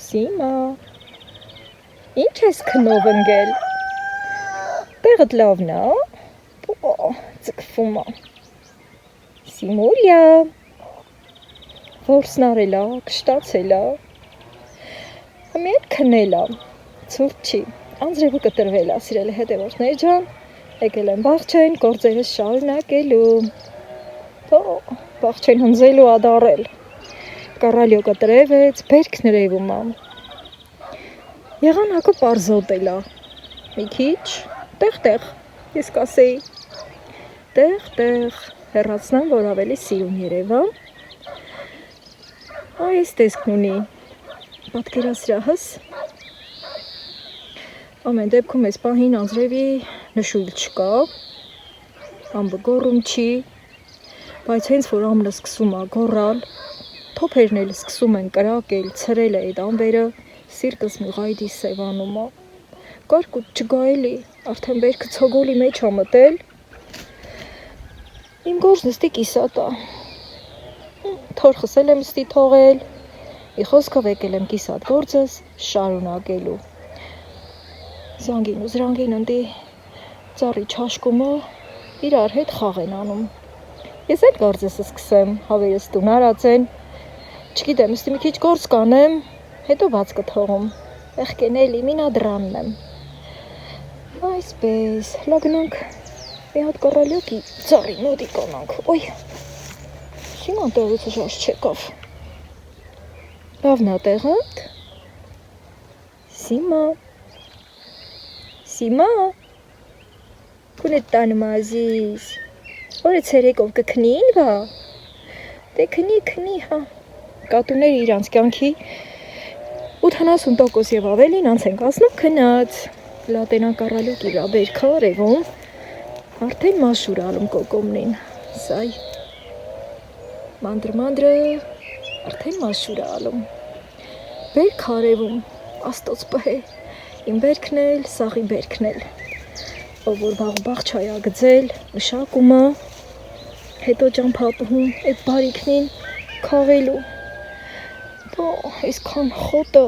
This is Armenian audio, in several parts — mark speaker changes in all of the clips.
Speaker 1: Սիմա, ինչ ես քնով ընգել, տեղդ լավն է, ձգվում է, Սիմուլիա, որսն արել է, կշտացել է, մի էլ քնել է, ցուրտ չի, անձրևը կտրվել է, սիրելի հետևորդներ ջան, եկել եմ բաղչեն, գործերս շարունակելու, բաղչեն հնձելու ադարել, կառալյո կտրևեց, բերքն երևում է, եղանակը պարզոտել է, մի քիչ, տեղ, ես կասեի, տեղ, հեռացնեմ, որ ավելի սիրուն երևա, այս տեսքն ունի, պատկերասրահս, ամեն դեպքում այս պահին անձրևի նշույլ չկա, ամբը գոռում չի, բայց հենց որ ամնը սկսում է գոռալ, թոփերն էլ սկսում են կրակել, ցրել է այդ ամբերը, սիրտս մի ղայդի սևանում է, կարկուտ չգա էլի, արդեն բերքը ցոգոլի մեջ է մտել, իմ գործն ստի կիսատ է, թորխս էլ եմ ստի թողել, մի խոսքով եկել եմ կիսատ գործս շարունակելու, զանգին ու զրանգին ընտի ծառի չաշկումը իրար հետ խաղ են անում, ես էլ գործս սկսեմ, հավերս տուն արած են, չգիտեմ, ստի մի քիչ գործ կանեմ, հետո բաց կթողում, եղկեն էլի մինադրանն եմ, այսպես, լա գնանք, մի հատ կառալյոկի ծառի մոտի կանանք, ոյ, Սիման տեղից ժաշ չեկավ, լավն է տեղդ, Սիմա, կունետ տանում ազիզ, որ է ցերեկով կքնին վա, դե քնի, հա, կատուները իրանց կյանքի 80% և ավելին անց են կասնում քնած, լատենան կառալյոկի վրա բերքա արևում, արդեն մաշուր ալում կոկոմնին, սայ, մանդրը, արդեն մաշուր ալում, բերք արևում, աստոց պհե, իմ բերքն էլ, սաղի բերքն էլ, ով որ բաղ չայա գծել, մշակումը, հետո ճամփապհում, այդ բարիքնին քաղելու, այսքան խոտը,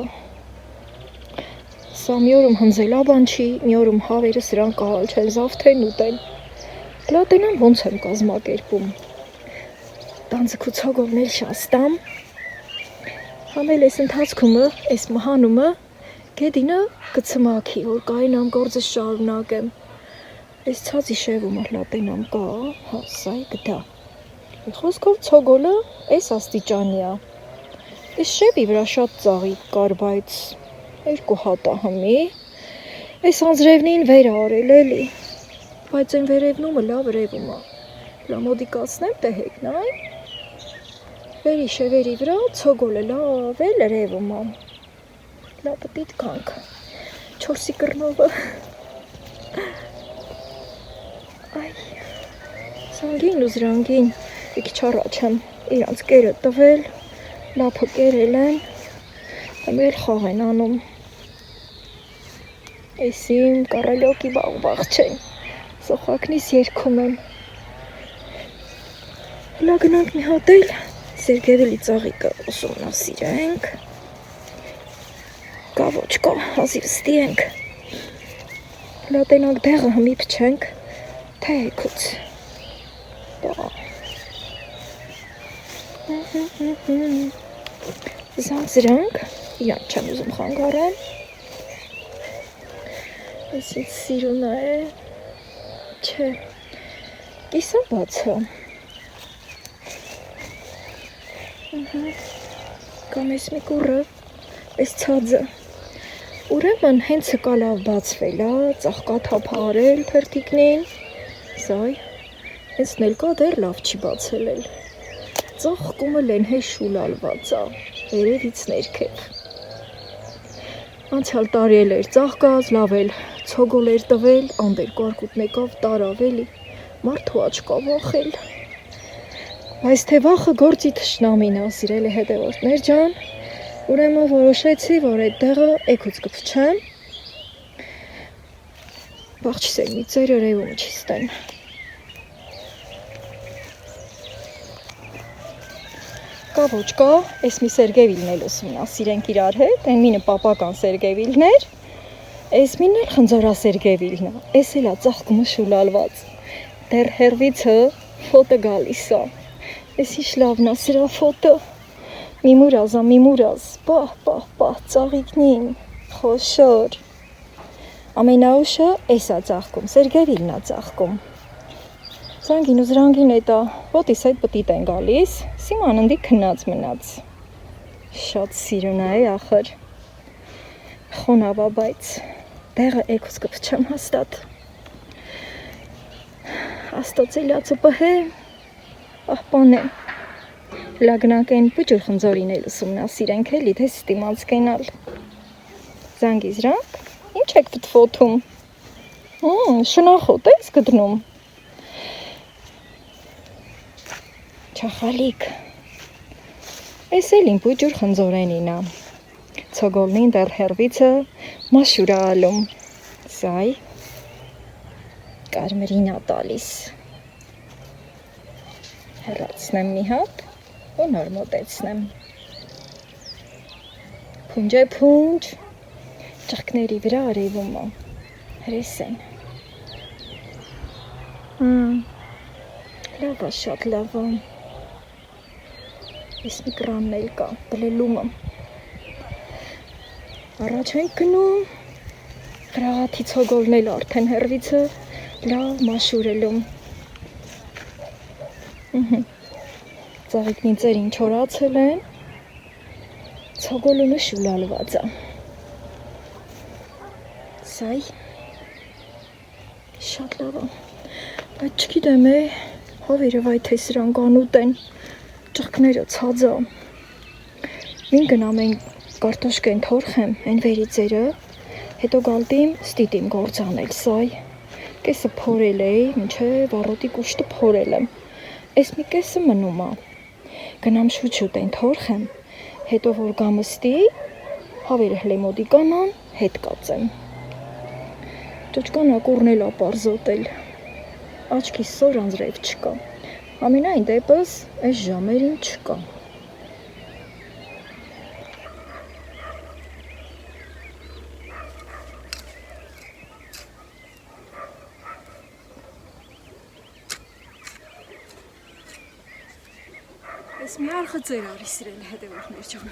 Speaker 1: սա մի օրում հնձելաբան չի, մի օրում հավերը սրան կահալ չեն զավթեն ուտեն, լատենան ոնց եմ կազմակերպում, տանձկու ցոգովն էլ շաստամ, համել ես ընթացքումը, ես մհանումը, գեդինը կցմակի, որ կայնամ գործս շարունակեմ, ես ցածի շևումը լատենամ կա, սայ գտա, խոսքով ցոգոլը ես աստիճանի է, Ես շևի վրա շատ ծաղիկ կար, բայց 2 հատ է հմի, ես անձրևնին վեր արել էլի, բայց այն վերևնումը լավ երևում է, լա մոդիկացնեմ տեհեկն այն, վերի շևերի վրա ցոգոլը լավ էլ երևում է, լա պտիտ կանք, 4-ի կռնովը, այ, զանգին ու զրանգին, մի քիչ առաջ եմ իրանց կերը տվել, լափը կերել են, ամել խաղ են անում, ես իմ կառալյոկի բաղ չեն, սոխակնիս երգում են, լա գնանք մի հատ էլ, Սերգևելի ծաղիկը ուսումնասիրենք, կա ոչ կա, հազիվ ստիենք, լա տենանք դեղը հմի փչենք, թեքուց, Զանձրանք, իրան չեմ ուզում խանգարեմ, ես ինձ սիրուն է, չէ, կիսա բացը, կամ ես մի կուրը, ես ցածը, ուրեմն հենցը կա լավ բացվել, ծաղկա թափարել թերթիկնին, սայ, հենց ներկա դեր լավ չի բացելել, ծաղկումը լեն հեշուլ ալված է, երևից ներքև, անցյալ տարի էլ էր ծաղկած, լավ էլ ցոգոլ էր տվել, ամբեր կարկուտն եկավ տարավ էլի, մարդու աչկա վախել, բայց թե վախը գործի թշնամին է, սիրելի հետևորդներ ջան, ուրեմն որոշեցի, որ այդ դեղը էքուց կփչեմ, բաղ չսեր մի ծեր երևում չի ստեն, կա, ոչ կա, այս մի Սերգեյվիլն էլ ուսումնասիրենք իրար հետ, այն մինը պապական Սերգեյվիլներ, այս մինն էլ խնձորա Սերգեյվիլն է, այս էլ է ծաղկումը շուլալված, դեռ հերվիցը ֆոտը գալիս է, այս ինչ լավն է սրա ֆոտը, միմուրազ, պահ, ծաղիկնին, խոշոր, ամենաուշը այս է ծաղկում, Սերգեյվիլն է ծաղկում, Զանգին ու զրանգին էտա, ոտիս այդ պտիտ են գալիս, Սիման ընդի քնած մնաց, շատ սիրուն է ախր, խոնավա բայց, դեղը էքուս կպչեմ հաստատ, աստոցելյացը պհե, ահպան է, լագնակ են պուջուր խնձորին էլ ուսումնասիրենք էլի, թե ստիմաց կենալ, զանգի զրանք, ինչ եք պտվոթում, շնախոտ ես գդնում, Չախալիք, ես էլ իմ պուջուր խնձորենին է, ծոգոլնին դեռ հերվիցը մաշուր է ալում, սայ, կարմրին է տալիս, հեռացնեմ մի հատ ու նոր մոտեցնեմ, փունջ է փունջ, ճղկների վրա արևում է, հրես են, լավ է, շատ լավ է, Ես մի կրանն էլ կա, բլելումը, առաջ ենք գնում, գրաղաթի ծոգոլն էլ արդեն հերվիցը լավ մաշուրելում, ծաղիկնին ծերին չորացել են, ծոգոլումը շուլալված է, սայ, շատ լավ է, բայց չգիտեմ հավերը վայ թե սրանք անուտ են, Ճղկները ցածա, մին գնամ են կարտոշկեն թորխեմ, են վերի ծերը, հետո գալտիմ ստիտիմ գործ անել սայ, կեսը փորել էի, մինչև առոտի կուշտը փորել եմ, այս մի կեսը մնում է, գնամ շուտ են թորխեմ, հետո որ գամստի, հավերը հլեմոդի կանան, հետ կացեմ, ճոճկան ակուրն էլ ապարզոտել, աչքի սոր անձրև չկա, Ամենայն դեպս այս ժամերին չկա։ Ես մի արխը ծեր արի սիրել հետևորդներ ջան։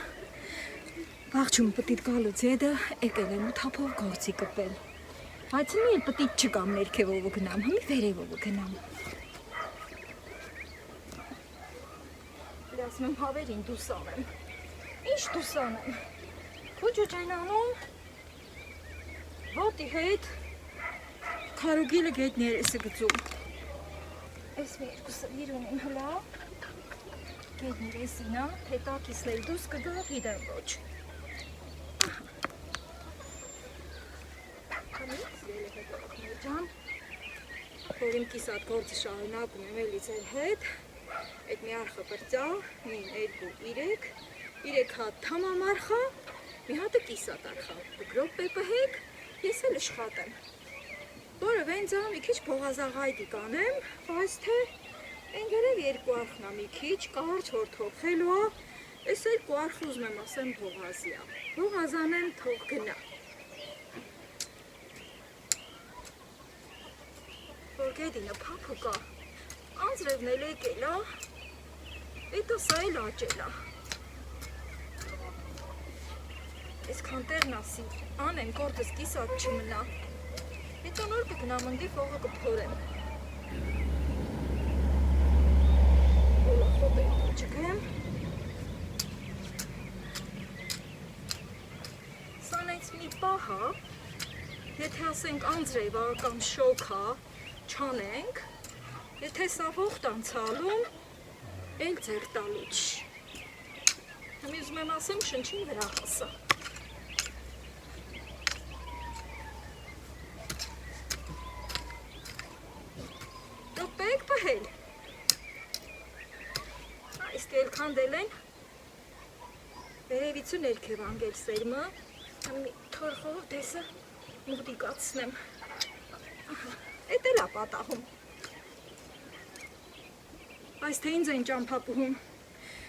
Speaker 1: Բաղջում պտիտ գալուց հետը եկել եմ ու թափով գործի կպել։ Բայց մի էլ պտիտ չկամ ներքևով գնամ, հիմի վերևով գնամ։ Ասում եմ հավերին դուս անեմ, ինչ դուս անեմ, պուջուջ են անում, ոտի հետ, քարուգիլը գետ ներեսը գծում, ես մի երկուսը վիրուն եմ հլա, գետ ներեսինա, հետակիսն էլ դուս կգա, գիտեմ ոչ, հմից ելը հետոքներ ջան, որ իմ կիսատ գործը շարունակում եմ էլի ձեր հետ, Այդ մի արխը պրծա, մին 2-3 հատ թամամ արխա, մի հատը կիսատ արխա, բգրոպ պեպը հեք, ես էլ շխատեմ։ Որը վենձա մի քիչ փողազաղայդի կանեմ, բայց թե են գերև 2 արխնա մի քիչ, կարճ որ թողելու է, ես էլ 2 արխ ուզում եմ ասեմ փողազիա, փողազանեմ թող գնա։ Որ գեդինը փափուկա, անձրևն էլ եկել է, Էտո սա էլ աճել է, ես քանտերն ասի, անեմ կորդս կիսատ չմնա, հետո նոր կգնամ ընդի ֆողը կփորեմ, Ոլախոտ էլ կոչկեմ, սան այս մի պահ է, եթե ասենք անձրև կամ շոք է, չանենք, եթե սա ողտ անցալում, ենք ձեր տալուչ, հիմի ուզում եմ ասեմ շնչին վրա հասա, դոք եք պհել, այս կել կանդել են, վերևիցու ներքև անգել սերմը, մի թորխով դեսը մուդիկացնեմ, էտ էլ ապատահում, Այս թե ինձ են ճամփապուհում,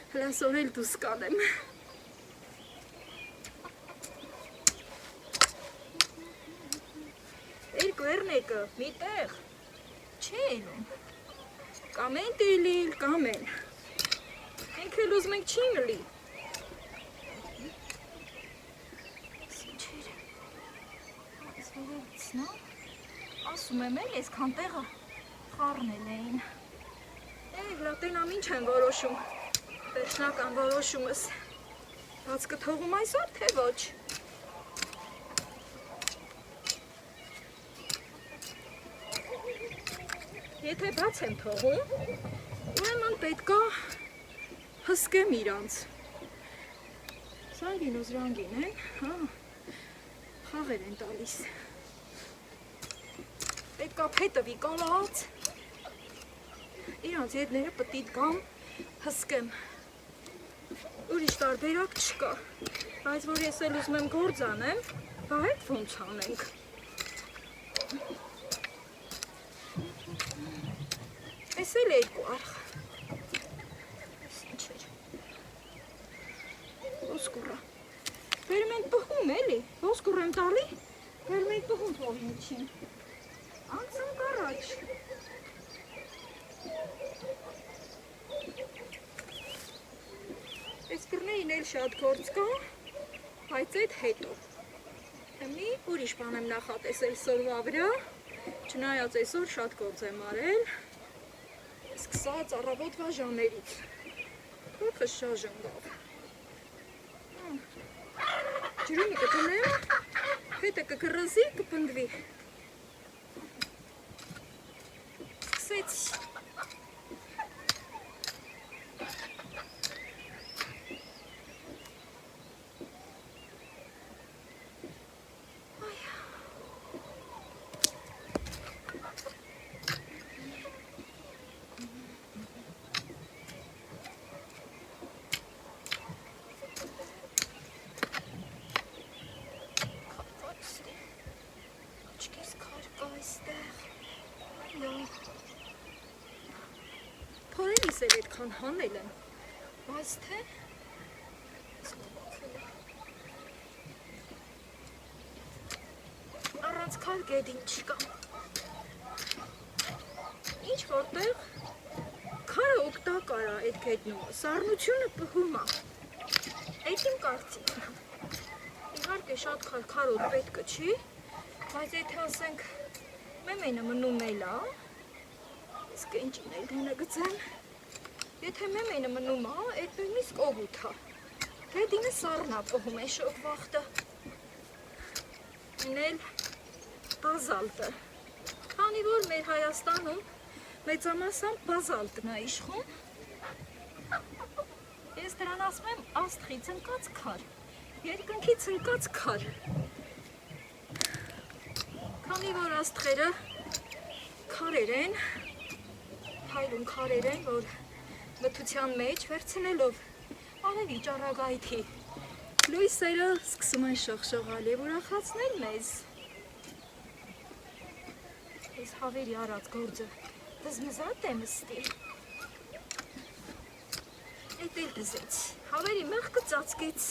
Speaker 1: Հլասորել դուս կանեմ։ Երկու մի տեղ չի ելում։ Կամ են տելիլ, կամ են։ Ենք էլ ուզում ենք չի նլի։ Սիչեր։ Այս վերևից նա։ Ասում եմ էլ ես քան տեղը խառնել էին։ Լատենամ ինչ են որոշում։ Վերջնական որոշումս։ Բաց կթողում այսօր, թե ոչ։ Եթե բաց եմ թողում, ուրեմն պետք է հսկեմ իրանց։ Զանգին ու զրանգին են, հա, խաղեր են տալիս։ Պետք է փետվի կալած, իրանց հետները պտիտ գամ, հսկեմ։ Ուրիշ տարբերակ չկա, բայց որ ես էլ ուզում եմ գործ անեմ, բա հետ ոնց անենք։ Ես էլ երկու արխ։ Ես ինչ էր։ Ոսկուռա։ Բերում ենք պխում էլի, ոսկուռ եմ տալի, բերում ենք պխում փողին չին։ Անցանք առաջ։ Ես կրնեին էլ շատ գործ կա, բայց այդ հետո։ Մի ուրիշ բան եմ նախատեսել սորվա վրա, չնայած այսօր շատ գործ եմ արել, սկսած առավոտվա ժամերից, հոգս շաժն գավ։ Ջրումի կտնեմ, հետը կգրզի, կպնդվի։ Սկսեցի։ Փորելիս էլ այդքան հանել եմ, բայց թե առանց քար գետին չկա։ Ինչ որտեղ քարը օգտակար է այդ գետնումը, սառնությունը պհում է։ Այդ իմ կարծիքն է։ Իհարկե շատ քարոտ պետք չի, բայց եթե ասենք մեմենը մնում էլ է, իսկ ինչին էլ դենը գծեմ, եթե մեմենը մնում է, այդ նույնիսկ օգուտ է։ Գետինը սառնա պհում է շոկ վախտը։ Ինել բազալտը։ Քանի որ մեր Հայաստանում մեծամասամբ բազալտն է իշխում, ես դրան ասում եմ աստղի ծնկած քար, երկնքի ծնկած քար։ Քանի որ աստղերը քարեր են, հայրում քարեր են, որ մթության մեջ վերցնելով արևի ճառագայթի լույսերը սկսում են շողշողալ և ուրախացնել մեզ։ Ես հավերի արած գործը դզմզատ եմ ստի։ Էդ էլ դզեց, հավերի մեղկը ծածկեց։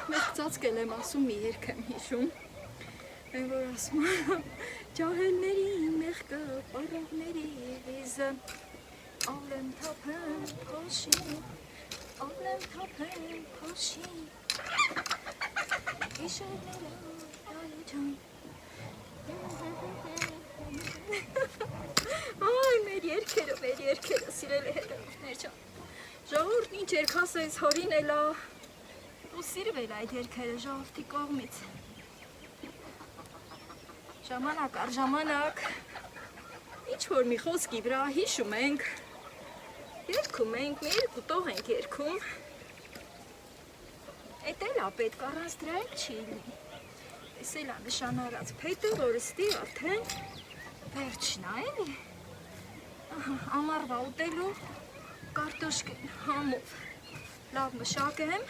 Speaker 1: Մեղկ ծածկել եմ ասում մի երգ եմ հիշում, են որ ասում ջահելների մեղկը, պարաղների վիզը, ալեմ թափեմ փոշի, ալեմ թափեմ փոշի, իշերները դայաջան։ Այ մեր երգերը, սիրելի հետևորդներ ջան, ժողովուրդն ինչ երգ ասես հորին էլա, ու սիրվել այդ երգերը ժողովրդի կողմից։ Ժամանակ առ ժամանակ ինչ-որ մի խոսքի վրա հիշում ենք, երգում ենք, մի երկու տող ենք երգում։ Էդ էլ է պետք, առանց դրա էլ չի լինի։ Էս էլ է նշանարած փետը, որ ստի արդեն վերջն է, էլի։ Ամառվա ուտելու կարտոշկեն համով լավ մշակեմ,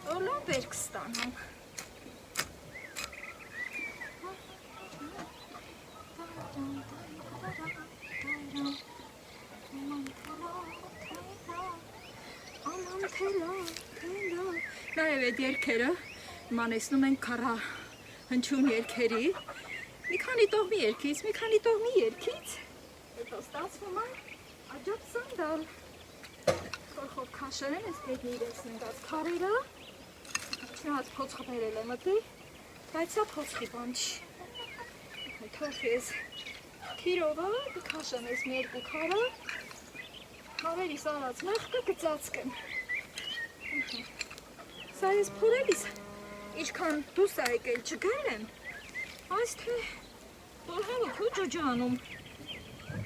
Speaker 1: որ լավ բերք ստանամ։ Նաև այդ երկերը մանեսնում են քառա հնչյուն երկերի, մի քանի տողմի երկից, հետո ստացվում է աջապ սանդալ, խորխով քաշել են, ես պետն իրեցն ընկած քարերը, չնայած փոցխը բերել է մտի, բայց սա փոցխի բան չի, թող ես թիրովը կքաշեմ ես մի երկու քարը, քարերիս արած մեղկը կծածկեմ, սա ես փորելիս, ինչքան դուս է եկել չգել եմ, այս թե բոլհավը քու ջոջանում,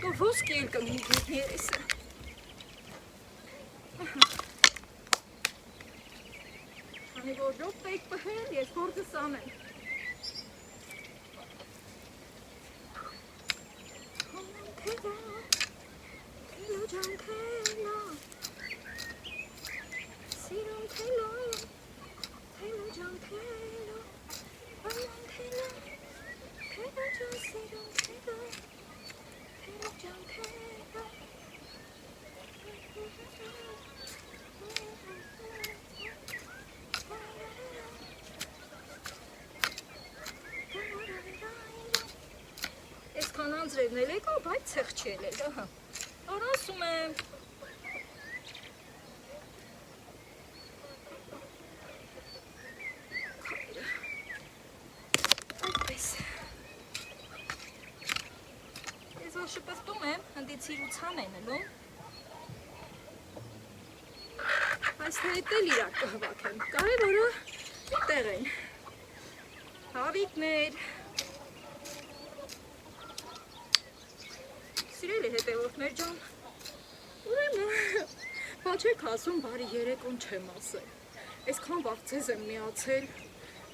Speaker 1: դու ոսկի էլ կմին գուտնի երեսը, Քանի որ րոպեիկ պհել, ես գործս անեմ, Թելո ջան թելո, սիրում թելո, թելո ջան թելո, այլան թելո, թելո ջան սիրում թելո, թելո ջան թելո, Այսքան անձրևն էլ եկա, բայց ցեղ չի ելել, ահա, արասում եմ, այդպես, ես որ շպստում եմ, հնդից իրուցան են ելում, այս թե հետ էլ իրար կհվակեմ, կարևորը մի տեղ են, հավիկներ, Սիրելի հետևորդներ ջան, ուրեմն, բա չեք ասում բարի երեկոն չեմ ասել, այսքան վաղ ձեզ եմ միացել,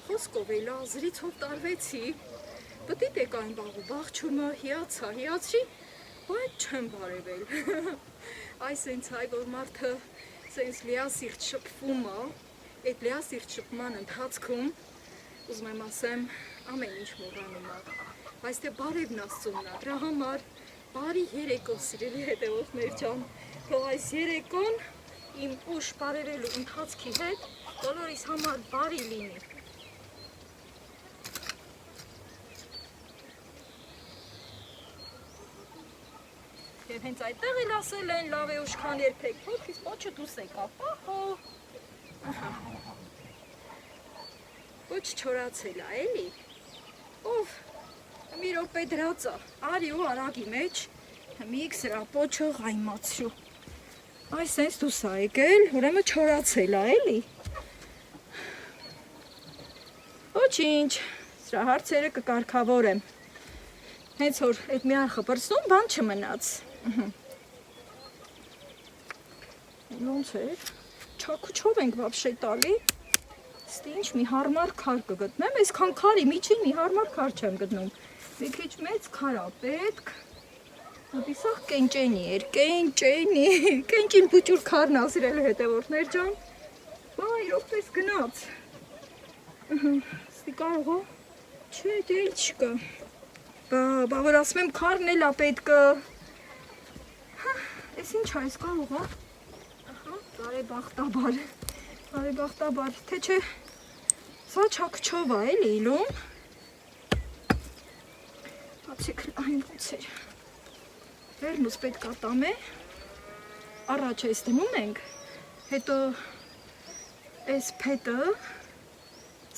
Speaker 1: խոսքով էլ ազրիցով տարվեցի, պտիտ եք այն բաղ չուրմը հիացի, բայց չեմ բարևել, այս ենց հայ, որ մարդը սենց լիասիրտ շպվում է, այդ լիասիրտ շպման ընթացքում, ուզում եմ ասեմ, ամեն ինչ մոռանում է, բայց թե բարևն աստծունն է, դրա համար, Բարի երեկո սիրելի հետևորդներ ջան, թող այս երեկոն իմ ուշ բարևելու ընթացքի հետ բոլորիս համար բարի լինի։ Եվ հենց այդտեղ էլ ասել են լավ է ուշքան երբեք, փոքրից պոչը դուս եկա, Ոչ չորացել է, էլի, ով մի րոպե դրածա, արի ու արագի մեջ, միք սրա պոչը ғայմացրու, այս սենց դուս է եկել, ուրեմը չորացել է, էլի, ոչինչ, սրա հարցերը կկարգավորեմ, հենց որ այդ մի արխը պրսում, բան չմնաց, ոնց էր, չակուչով ենք վաբշե տալի, ստի ինչ մի հարմար քար կգտնեմ, այսքան քարի միջին մի հարմար քար չեմ գտնում, մի քիչ մեծ քար է պետք, Ատիսախ կենճենի էր, կենճին պուճուր քարն ասիրել հետևորդներ ջան, բա իրոքպես գնաց, ստի կարող է, չէ դել չկա, բա որ ասում եմ քարն էլ է պետքը, ես ինչ այս կարող է, բարեբախտաբար, թե չէ, սա չակչով է էլի իլում, բացիք այն ոնց էր, վերնուս պետք ատամ է, առաջ այս դնում ենք, հետո այս փետը,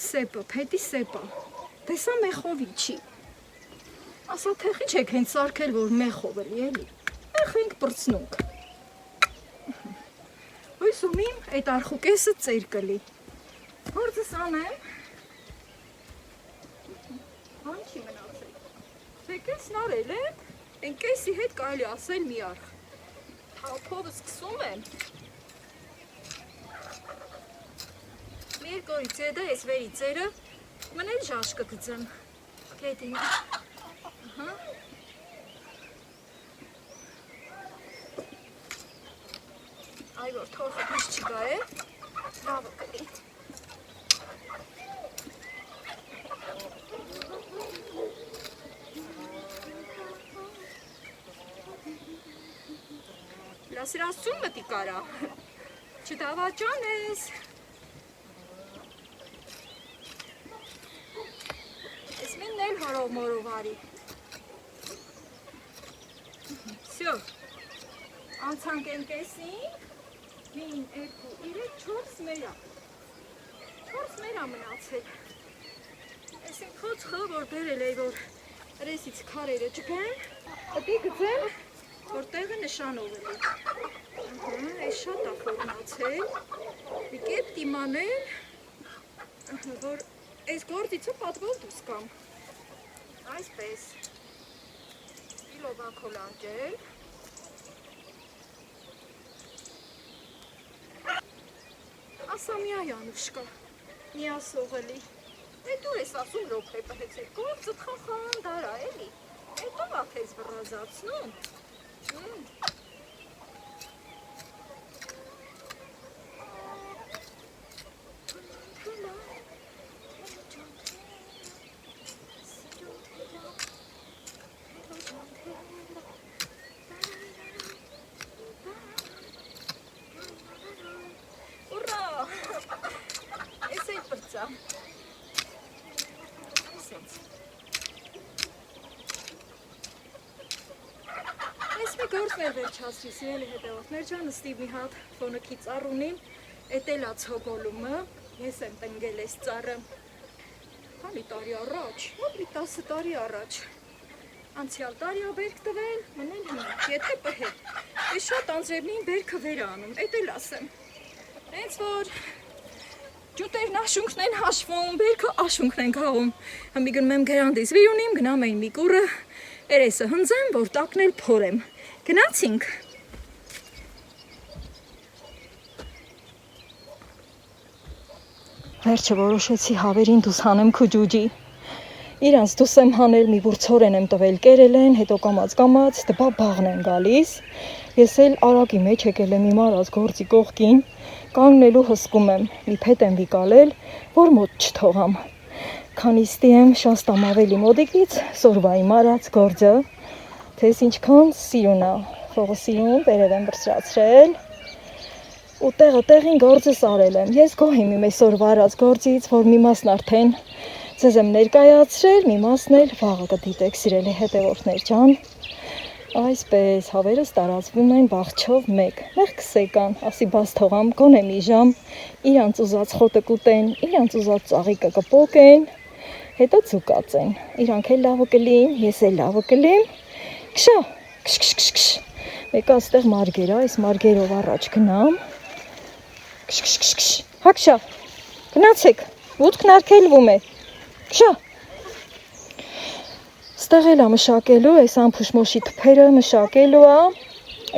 Speaker 1: սեպը, փետի սեպը, տեսա մեխովի չի, ասա թեխի չեք հենց սարքել, որ մեխով էլի, մեխ ենք պրծնունք, հույսում իմ այդ արխուկեսը ծեր կլի, գործս անեմ, բան չի մնացել, վեկեսն արել ենք, Են կեսի հետ կարելի ասել մի արխ, թափովը սկսում եմ, մի երկորից եդա ես վերի ծերը, մնել ժաշ կգծեմ, կետին, այ որ թորխը դիշ չկա է, լավը կլի, Լասիր աստծուն մտի կարա, Չդավաճան ես։ Ես մին էլ հորով մորով արի։ Всё։ Անցանք են կեսին։ Մին, 2, 3, 4 մերա։ 4 մերա մնացել։ Ես են խոծխը, որ բերել էի, որ ռեսից քարերը չգեն, պտի գծեմ, որ տեղը նշանով էլի։ Այս շատ ախոր մնացել, մի կետ դիմանել, որ այս գործիցը պատվով դուս կամ։ Այսպես, իլով ակոլ անջել, ասա միա Յանուշկա, միա սողելի, էդ ուր ես ասում ռոպե պհեցել, գործըտ խախան դարա էլի, էդ ով ակ ես վռազացնում, վերջացրի, սիրելի հետևորդներ ջան, ստիվ մի հատ ֆոնոքի ծառ ունիմ, էդ էլ ա ցոգոլումը, ես եմ տնգել այս ծառը, քանի տարի առաջ, մոտ մի 10 տարի առաջ, անցյալ տարի ա բերք տվել, մնել հիմա, եթե պհել, ես շատ անձրևնին բերքը վեր անում, էդ էլ ասեմ, հենց որ ջուտերն աշունքն են հաշվում, բերքը աշունքն են գաղում, հմի գնում եմ գրանդիս վիրունիմ, գնամ էին մի կուրը, երեսը հնձեմ, որ տակն էլ փորեմ, գնացինք։ Վերջը որոշեցի հավերին դուս հանեմ քուջուջի։ Իրանց դուս եմ հանել մի բուրցորեն եմ տվել կերել են, հետո կամած դպա բաղն են գալիս։ Ես էլ արագի մեջ եկել եմ իմ արած գործի կողքին, կանգնելու հսկում եմ, մի փետ եմ վիկալել, որ մոտ չթողամ։ Քանի ստիեմ շաստամ ավելի մոդիկից, սորվա իմ արած գործը, թես ինչքան սիրուն ա, ֆողը սիրուն, վերև եմ բրսրացրել, ու տեղը տեղին գործս արել եմ, ես գոհ եմ իմ այսօրվա արած գործից, որ մի մասն արդեն ձեզ եմ ներկայացրել, մի մասն էլ վաղը կդիտեք սիրելի հետևորդներ ջան, այսպես հավերս տարածվում են բաղչով մեկ, մեղքս եկան, ասի բաց թողամ, գոնե մի ժամ, իրանց ուզած խոտը կուտեն, իրանց ուզած ծաղիկը կպոկեն, հետո ծուկած են, իրանք էլ լավը կլին, ես էլ լավը կլիմ, քշա, քշ, մեկը աստեղ մարգեր ա, այս մարգերով առաջ գնամ, քշ, հակշա, գնացեք, ոտքն արգելվում է, քշա, ստեղ էլ ա մշակելու, այս ամփուշմոշի թփերը մշակելու ա,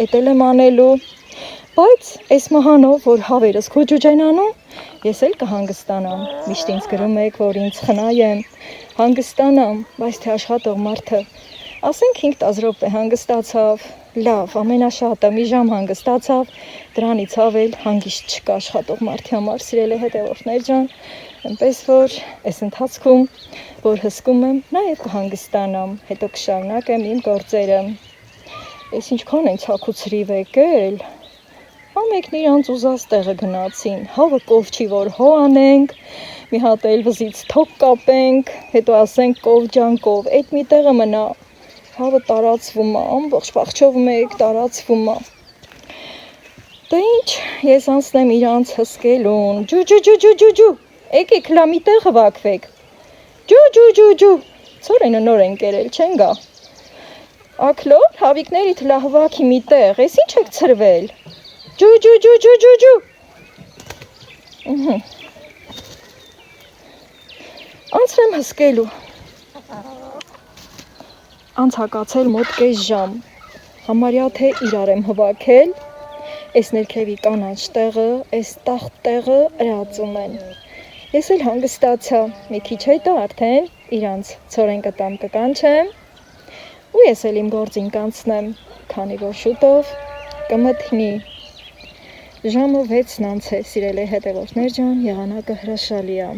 Speaker 1: էտել եմ անելու, բայց այս մահանով, որ հավերս քոջուջ են անում, ես էլ կհանգստանամ, միշտ ինձ գրում եք, որ ինձ խնայեմ, հանգստանամ, բայց թե աշխատող մարդը, ասենք 5-10 րոպե հանգստացավ, լավ, ամենաշատը մի ժամ հանգստացավ, դրանից ավել հանգիստ չկա աշխատող մարդի համար, սիրելի հետևորդներ ջան, այնպես որ այս ընթացքում, որ հսկում եմ, նաև կհանգստանամ, հետո կշարունակեմ իմ գործերը, ես ինչքան են ցակուցրիվ եկել, ամեկն իրանց ուզած տեղը գնացին, հավը կով չի, որ հո անենք, մի հատ էլ վզից թոք կապենք, հետո ասենք կով ջան կով, էդ մի տեղը մնա, հավը տարածվում է, ամբողջ բաղչով մեկ տարածվում է, դե ինչ, ես անցնեմ իրանց հսկելուն, ջու, եկեք լա մի տեղ հվակվեք, ջու, ծորենը նոր են կերել, չեն գա, ակլոր, հավիկներիդ լա հվակի մի տեղ, ես ինչ եք ծրվել, ջու, անցրեմ հսկելու, անց հակացել մոտ կես ժամ, համարյա թե իրար եմ հվակել, այս ներքևի կանաչ տեղը, այս տախտ տեղը րածում են, ես էլ հանգստացա, մի քիչ հետո արդեն իրանց ծորեն կտամ կկանչեմ, ու ես էլ իմ գործին կանցնեմ, քանի որ շուտով կմթնի, ժամը 6-ն անց է, սիրելի հետևորդներ ջան, եղանակը հրաշալի է։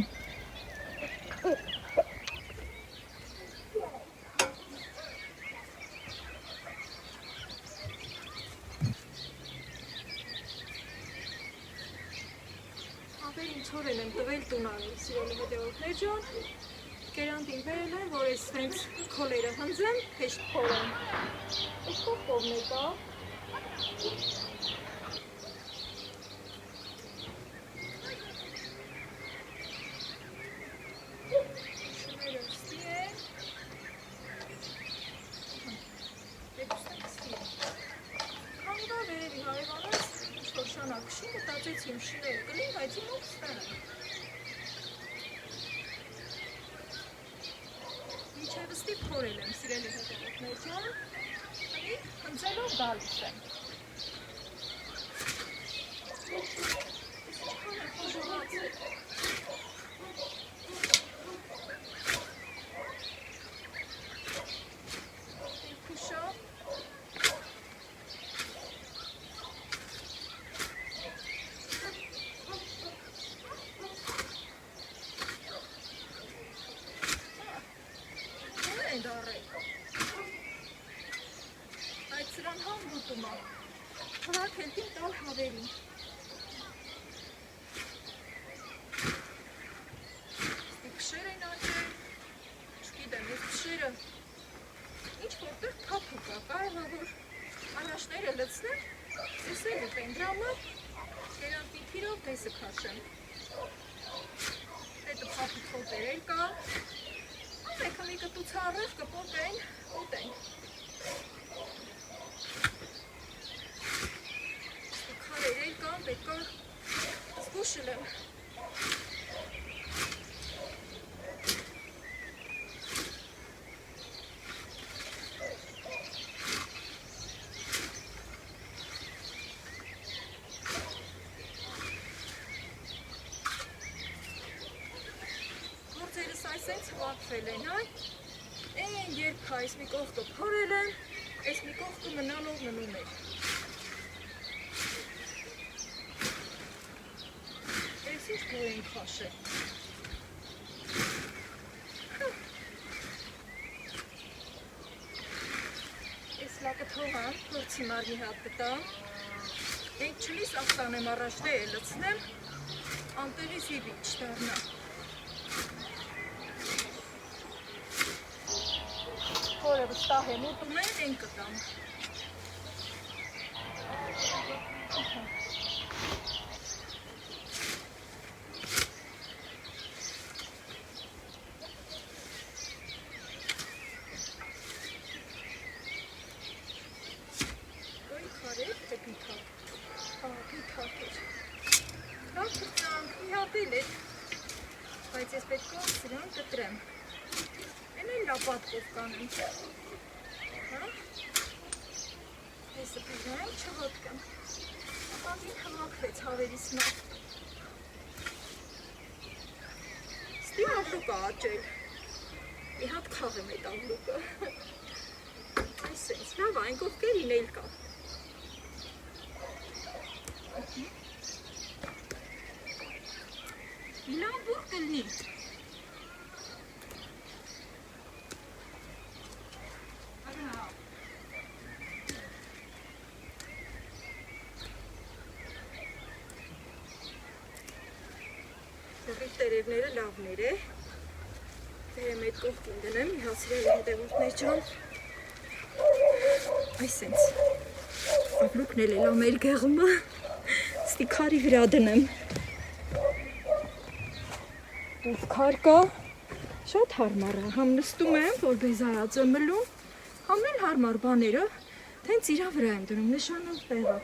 Speaker 1: ցորեն եմ տվել տունարին, սիրելի հետևորդներ ջան, գերանտին բերել եմ, որ ես հենց քոլերը հնձեմ, հեշտ փորեմ։ Այս կողմն է կա։ Մտածեցի իմ շները կլին, բայց իմ ով ստանա։ Մինչև ստիպ փորել եմ, սիրելի հետևորդներ ջան, հնձելով գալիս եմ։ Ինչքան է խոժողացել։ Փուշա։ Այդ սրան հանգուտում է, հրակ հելտին տալ հավերին։ Ստի փշեր են աճել, չգիտեմ, ես փշերը ինչ որտեղ թափուկ է, կարող է որ առաջները լցնեմ, սուսել ուտեն դրամը, գերանտի թիրով տեսը քաշեմ։ Հետը թափուկ խոտեր էլ կա, ամեքը մի կտուցը առև կպոտեն, ուտեն։ Քարեր էլ կան, պետք է զգուշել եմ։ Գործերս այսենց հվակվել են, այն երբ այս մի կողքը փորել եմ, այս մի կողքը մնալով մնում էր։ Այս ինչ փոր են քաշել։ Այս լակը թողան, փորձի մարմի հատ կտամ, ենք չլիս ախտանեմ առաջ դե լցնեմ, անտեղից իվի չդարնա։ Փորը վստահ եմ ուտում են, են կտամ։ Գոյ քարեր թե պիթակ, պիթակ էր։ Լավ պիթակ, իհատել էր, բայց ես պետք է սրան կտրեմ։ Են էլ լապատկով կանեմ, Եսը պիզնայեմ չհոտկեմ, ապատին հմակվեց հավերիս նավ։ Ստի ավլուկ է աճել, իհատ քաղ եմ էտ ավլուկը, այսենց, լավ այն կողքերին էլ կա։ Լավ բուր կլնի։ Տերևները լավներ է, դերեմ էդ կողքին դնեմ, իհասիրելի հետևորդներ ջան, այսենց, ավլուկն էլ էլ ամեր գեղումը, ստի քարի վրա դնեմ, ուվ քար կա, շատ հարմար է, համ նստում եմ, որ բեզարած եմ մլում, համ էլ հարմար բաները, թենց իրա վրա եմ դնում, նշանով տեղը,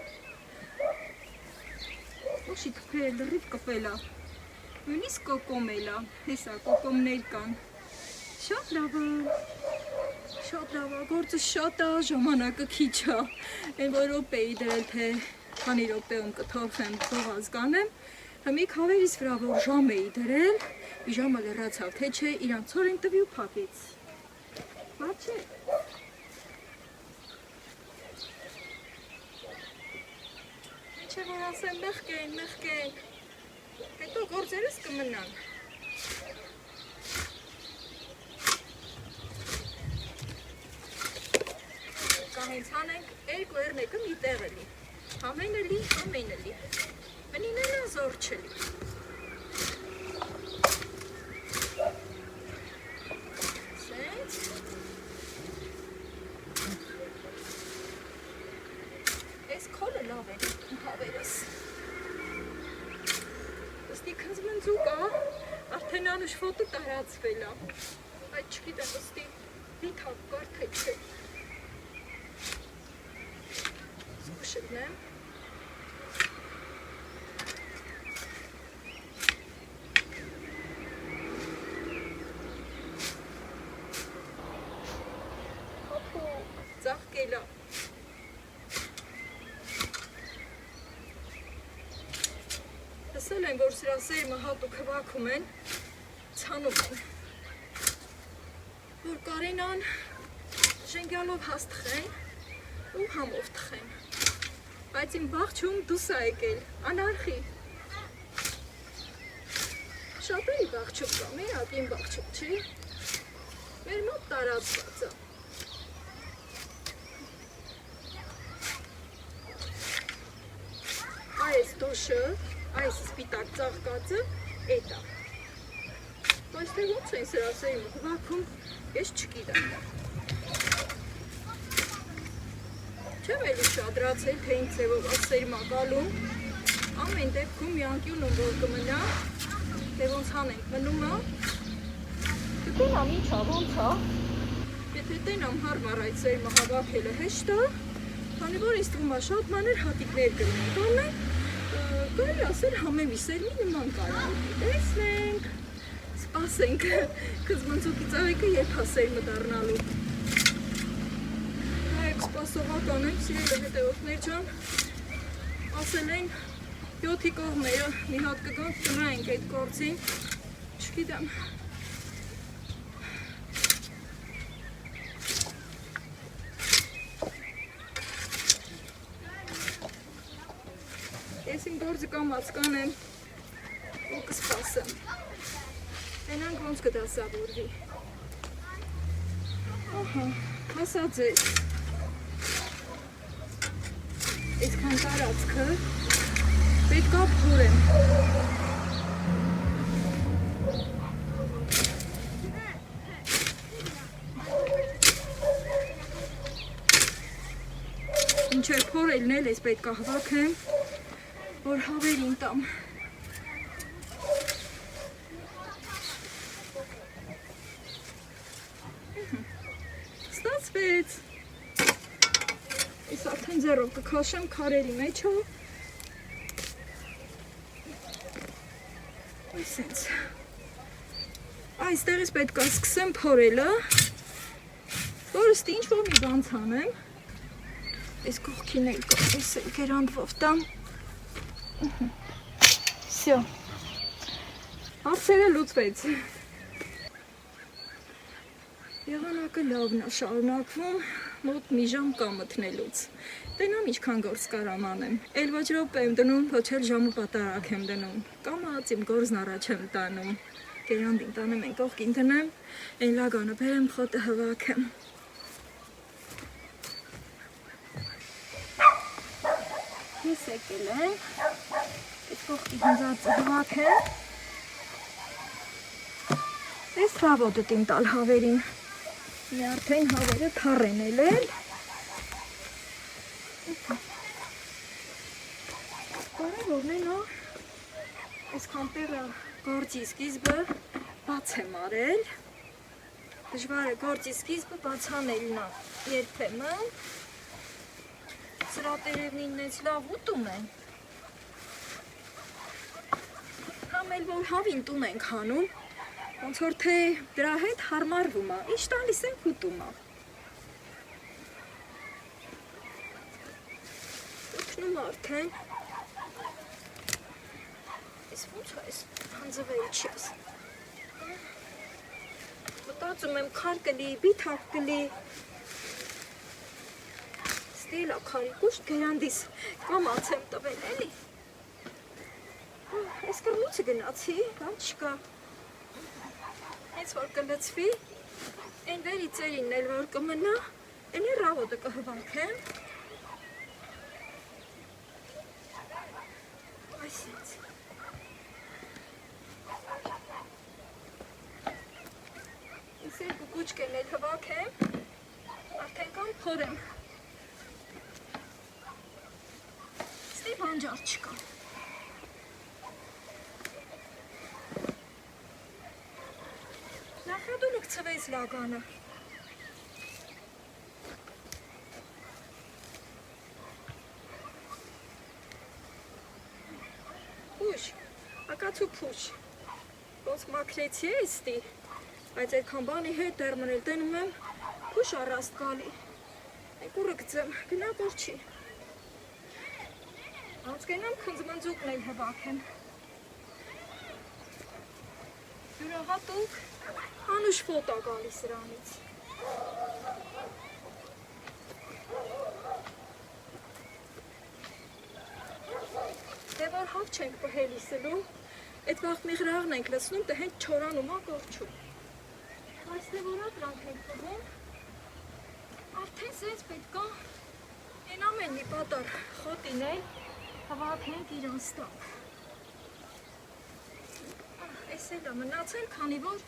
Speaker 1: ուշի թպերը լրիվ կպել է, Նույնիսկ կոկոմել է, հեսա կոկոմներ կան, շատ լավ է, գործը շատ է, ժամանակը քիչ է, են որ ռոպեի դրել, թե քանի ռոպեում կթողեմ, թողած կանեմ, հմիկ հավերիս վրա որ ժամ էի դրել, ժամը լրացավ, թե չէ իրան ցոր են տվի ու փակեց, բաց չէ, Ինչ է որ ասեմ մեղկեն, հետո գործերս կմնան։ Կահենց հանենք երկու երնեկը մի տեղ էլի, համենը լի, Մնին էլա զոր չլի։ Քոլը լավ է հավերս։ Ըստի քնզմնձուկ է, արդեն անուշ ֆոտո տարածվել է։ Այդ չգիտեմ ըստի դիթակ կար թե չէ։ Զուշելնեմ։ Ծաղկելա։ Տեսել են, որ սրա սերմը հատուկ հվաքում են, ցանում են, որ Կարինան ժենգյալով հաս թխեն ու համով թխեն, բայց իմ բաղչում դուս ա եկել, անարխի, շատերի բաղչում կա, մեր ատին բաղչում չի, մեր մոտ տարածված է, այս դոշը, այս սպիտակ ծաղկածը, էդ է, բայց թե ոնց են սրա սերմը հվաքում, ես չգիտեմ, չեմ էլի շադրացել, թե ինձ ձևով այս սերմա գալու, ամեն դեպքում մի անկյունում որ կմնա, թե ոնց հանենք մնում է, կտենամ ինչա, ոնց է, եթե տենամ հարմար այդ սերմը հավաքելը հեշտ է, քանի որ ինձ թվում է շատ մանր հատիկներ կլինեն, կանեն, կարելի ասել համեմի սերմի նման կարելի, տեսնենք, սպասենք, քզմնձուկի ծաղիկը երբ է սերմը դառնալու, հայք սպասողական ենք, սիրելի հետևորդներ ջան, ասել են 7-ի կողմերը մի հատ կգանք տնայինք այդ գործին, չգիտեմ, ես իմ գործը կամաց կանեմ ու կսպասեմ, տենանք ոնց կդասավորվի, ահա, հասած ես, այսքան տարածքը պետք է փորեմ, ինչեր փորելն էլ ես պետք է հավաքեմ, որ հավերին տամ, ստացվեց, ես արդեն ձեռով կքաշեմ քարերի մեջը, այսենց, այստեղից պետք է սկսեմ փորելը, որ ըստի ինչ-որ մի բան ցանեմ, այս կողքին էլ կա, այս էլ գերանդվով տամ, Всё. Հարցերը լուծվեց։ Եղանակը լավն է շարունակվում, մոտ մի ժամ կա մթնելուց։ Տենամ ինչքան գործ կարամ անեմ։ Էլ ոչ րոպե եմ դնում, ոչ էլ ժամը պատարակ եմ դնում։ Կամաց իմ գործն առաջ եմ տանում։ Գերանդին տանեմ են կողքին դնեմ, այն լագանը բերեմ խոտը հվաքեմ։ Ես եկել եմ, այդ կողքի հնձածը հվաքեմ, ես ռավոտը տիմ տալ հավերին, մի արդեն հավերը թարեն էլ, կարևորն է նա, այսքան տեղը գործի սկիզբը բաց եմ արել, դժվար է գործի սկիզբը բաց անելն է, երբեմն, սրա տերևնին նենց լավ ուտում են, համ էլ որ հավին տուն ենք հանում, ոնց որ թե դրա հետ հարմարվում է, ինչ տալիս ենք ուտում է։ Ուտնում արդեն, ես ոնց է ես հանձվել չես, մտածում եմ քար կլի, բիթակ կլի, ստիլա քարի կուշտ գերանդիս կամաց եմ տվել էլի, ես կրմիցը գնացի, բան չկա, հենց որ կլծվի, այն վերի ծերինն էլ որ կմնա, էլի ռավոտը կհվանքեմ, այսինց, ես երկու կուճկեն էլ հվանքեմ, արդեն կամ փորեմ, Անջար չկա։ Նախադունը կցվեց լագանը։ Պուշ, ակացու պուշ։ Ոնց մաքրեցի է ստի, բայց այդքան բանի հետ դեռ մնել տենում եմ, պուշ առաստ գալի։ Եկ ուռը գծեմ, գնա որ չի։ Անցկենամ քնձմնձուկն էլ հվակեմ։ Յուրահատուկ անուշ ֆոտա գալի սրանից։ Դե որ հավ չենք պհել իսելու, այդ վաղ միղրաղն ենք լսնում, դե հենց չորանում ա գորջում։ Բայց դե որ ատրանք ենք պհում, արդեն սենց պետք ա են ամեն մի պատար խոտին էլ հավաքենք իրանց տակ։ Էս էլ ա մնացել, քանի որ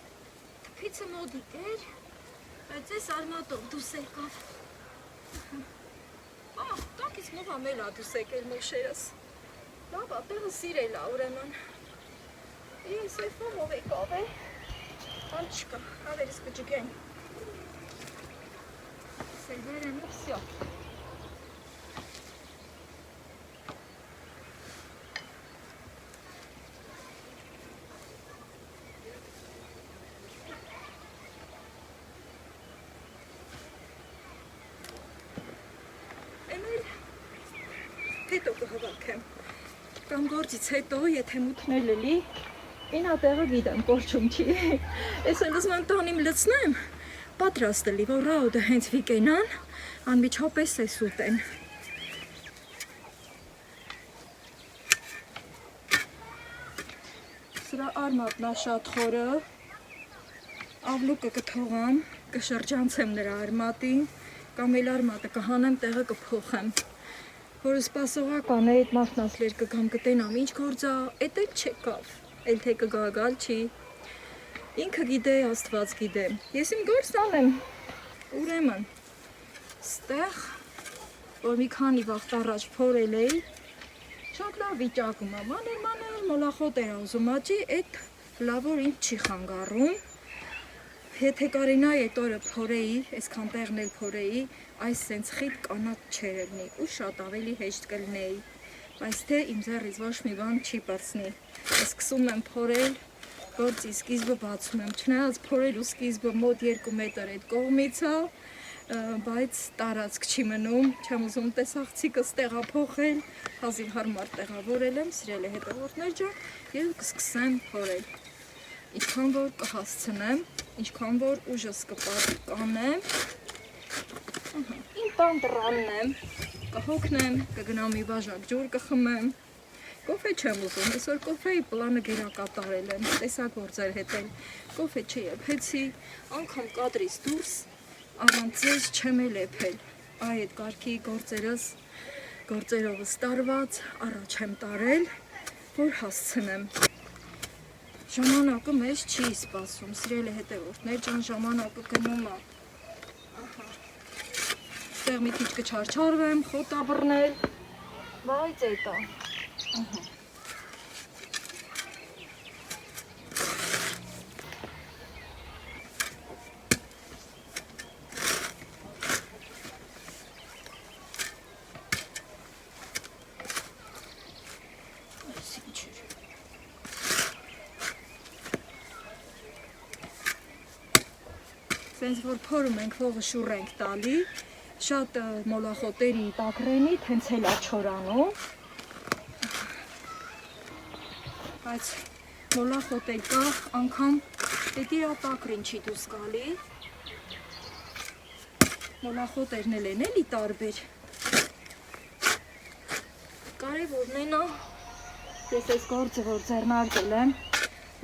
Speaker 1: թփիցը մոդիկ էր, բայց էս արմատով դուս եկավ։ Տակից մովա մել ա դուս եկել մոշերս։ Լավ ա, տեղը սիրել ա ուրեմն։ Ես այդ ով եկավ է, ան չկա, հավերս կջգեն։ Սել վերեմ ու վսյո։ Հետո կհվակեմ, կամ գործից հետո, եթե մութներ լլի, ինա տեղը գիտեմ, կորչում չի, ես էլ ուզում եմ տանիմ լծնեմ, պատրաստ լի, որ ռաուդը հենց վիկենան, անմիջապես ես ուտեն։ Սրա արմատնա շատ խորը, ավլուկը կթողամ, կշրջանցեմ նրա արմատին, կամ էլ արմատը կհանեմ, տեղը կփոխեմ։ Որը սպասողական է, այդ մարդնասլեր կգամ կտենամ, ինչ գործա, էտ էլ չեկավ, էլ թե կգագալ չի, ինքը գիտե, աստված գիտե, ես իմ գործն անեմ, ուրեմն, ստեղ, որ մի քանի վաղ առաջ փորել էի, շատ լավ վիճակում ա, մանր, մոլախոտ էր ուզում աճի, էտ լավ որ ինձ չի խանգարում, եթե կարենայի այդ օրը փորեի, այսքան տեղն էլ փորեի, այս սենց խիտ կանատ չեր ելնի ու շատ ավելի հեշտ կլնեի, բայց թե իմ ձեռից ոչ մի բան չի պրծնի, սկսում եմ փորել, գործի սկիզբը բացում եմ, չնայած փորելու սկիզբը մոտ 2 մետր այդ կողմից ա, բայց տարածք չի մնում, չեմ ուզում տեսախցիկս տեղափոխել, հազիվ հարմար տեղավորել եմ, սիրելի հետևորդներ ջան, և կսկսեմ փորել, ինչքան որ կհասցնեմ, ինչքան որ ուժս կկանեմ, իմ տան դրանն եմ, կհոգնեմ, կգնամ մի բաժակ ջուր կխմեմ, կոֆե չեմ ուզում, այսօր կոֆեի պլանը գերակատարել եմ, տեսագործեր հետել, կոֆե չեփեցի, անգամ կադրից դուրս, առանց ձեզ չեմ էլ եփել, այդ կարգի գործերովս տարված, առաջ եմ տարել, որ հասցնեմ։ Ժամանակը մեզ չի սպասում, սիրելի հետևորդներ ջան, ժամանակը գնում ա։ Ստեղ մի քիչ կչարչարվեմ, խոտա բռնել, բայց էտա։ Սենց որ փորում ենք, հողը շուռ ենք տալի, շատ մոլախոտերի տակրենի, թենց էլ ա չորանում, բայց մոլախոտ էլ կա, անգամ պետի ա տակրին չի դուս գալի, մոլախոտերն էլ են էլի տարբեր, կարևորն են ա, ես այս գործը որ ձեռնարկել եմ,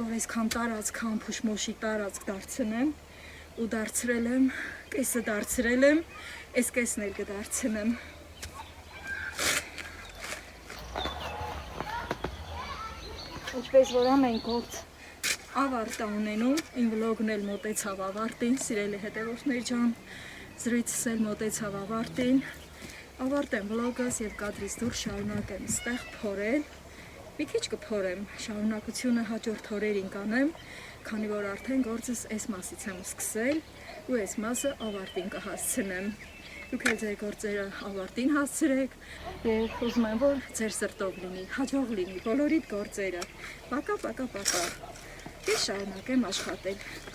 Speaker 1: որ այսքան տարածք համփուշմոշի տարածք դարձնեմ, ու դարձրել եմ, կեսը դարձրել եմ, այս կեսն էլ կդարձնեմ։ Ինչպես որ ամեն գործ ավարտ ա ունենում, իմ վլոգն էլ մոտեցավ ավարտին, սիրելի հետևորդներ ջան, զրույցս էլ մոտեցավ ավարտին, Ավարտեմ վլոգս եւ կադրից դուրս շարունակեմ ստեղ փորել։ Մի քիչ կփորեմ, շարունակությունը հաջորդ օրերին կանեմ, քանի որ արդեն գործս այս մասից եմ սկսել ու այս մասը ավարտին կհասցնեմ։ Դուք էլ ձեր գործերը ավարտին հասցրեք եւ ուզում եմ, որ ձեր սրտով լինի, հաջող լինի բոլորիդ գործերը։ Պակա, պակա, պակա։ Ես շարունակեմ աշխատել։